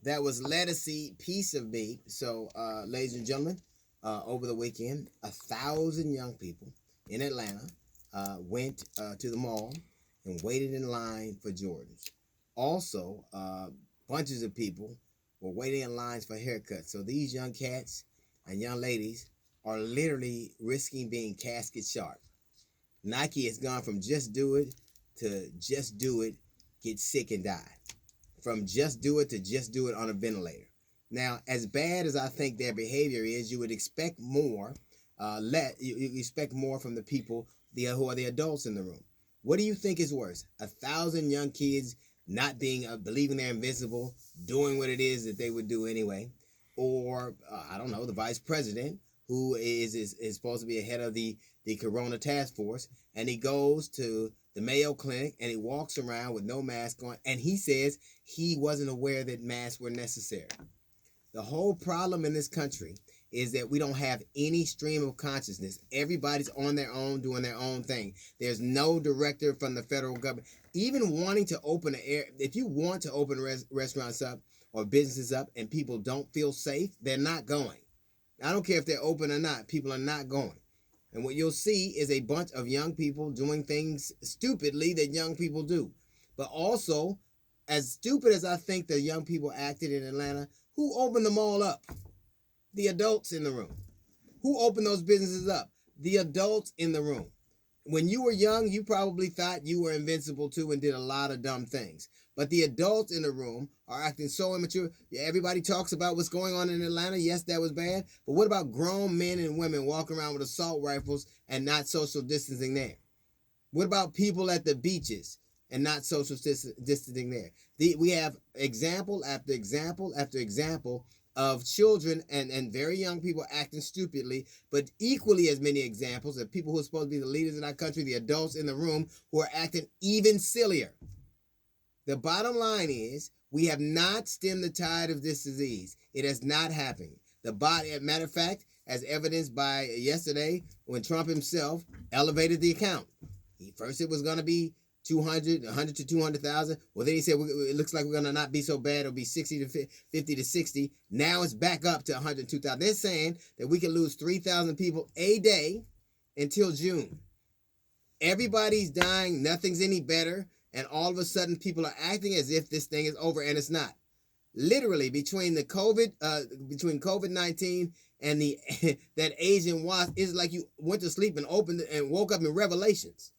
That was Let Us See Piece of Me. So, ladies and gentlemen, over the weekend, 1,000 young people in Atlanta went to the mall and waited in line for Jordans. Also, bunches of people were waiting in lines for haircuts. So these young cats and young ladies are literally risking being casket sharp. Nike has gone from just do it to just do it, get sick and die. From just do it to just do it on a ventilator. Now, as bad as I think their behavior is, you would expect more. You expect more from the people who are the adults in the room. What do you think is worse? 1,000 young kids not being believing they're invincible, doing what it is that they would do anyway, or I don't know, the vice president who is supposed to be ahead of the Corona task force, and he goes to the Mayo Clinic and he walks around with no mask on, and he says he wasn't aware that masks were necessary. The whole problem in this country is that we don't have any stream of consciousness. Everybody's on their own, doing their own thing. There's no director from the federal government. Even wanting to open if you want to open restaurants up or businesses up and people don't feel safe, they're not going. I don't care if they're open or not, people are not going. And what you'll see is a bunch of young people doing things stupidly that young people do. But also, as stupid as I think the young people acted in Atlanta, who opened them all up? The adults in the room. Who opened those businesses up? The adults in the room. When you were young, you probably thought you were invincible too and did a lot of dumb things. But the adults in the room are acting so immature. Yeah, everybody talks about what's going on in Atlanta. Yes, that was bad. But what about grown men and women walking around with assault rifles and not social distancing there? What about people at the beaches and not social distancing there? We have example after example after example of children and very young people acting stupidly, but equally as many examples of people who are supposed to be the leaders in our country, the adults in the room, who are acting even sillier. The bottom line is we have not stemmed the tide of this disease. It has not happened. Matter of fact, as evidenced by yesterday when Trump himself elevated the account. First it was going to be 100 to 200,000. Well, then he said it looks like we're going to not be so bad. It'll be 50 to 60. Now it's back up to 102,000. They're saying that we can lose 3,000 people a day until June. Everybody's dying. Nothing's any better. And all of a sudden people are acting as if this thing is over, and it's not. Literally between COVID-19 and that Asian wasp, is like you went to sleep and opened and woke up in Revelations.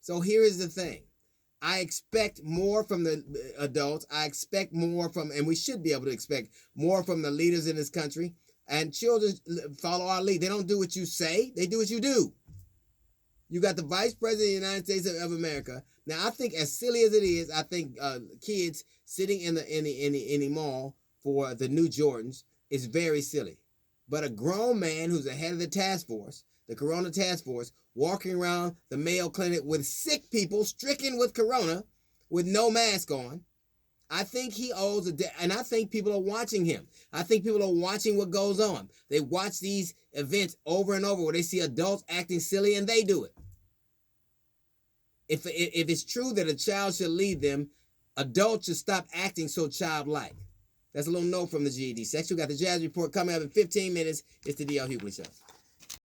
So here is the thing. I expect more from the adults. I expect more from, and we should be able to expect more from the leaders in this country. And children follow our lead. They don't do what you say. They do what you do. You got the Vice President of the United States of America. Now, I think as silly as it is, I think kids sitting in the mall for the new Jordans is very silly. But a grown man who's the head of the task force, the Corona task force, walking around the Mayo Clinic with sick people stricken with Corona with no mask on, I think he owes a debt, and I think people are watching him. I think people are watching what goes on. They watch these events over and over where they see adults acting silly and they do it. If it's true that a child should lead them, adults should stop acting so childlike. That's a little note from the GED section. We got the Jazz Report coming up in 15 minutes. It's the D.L. Hughley Show.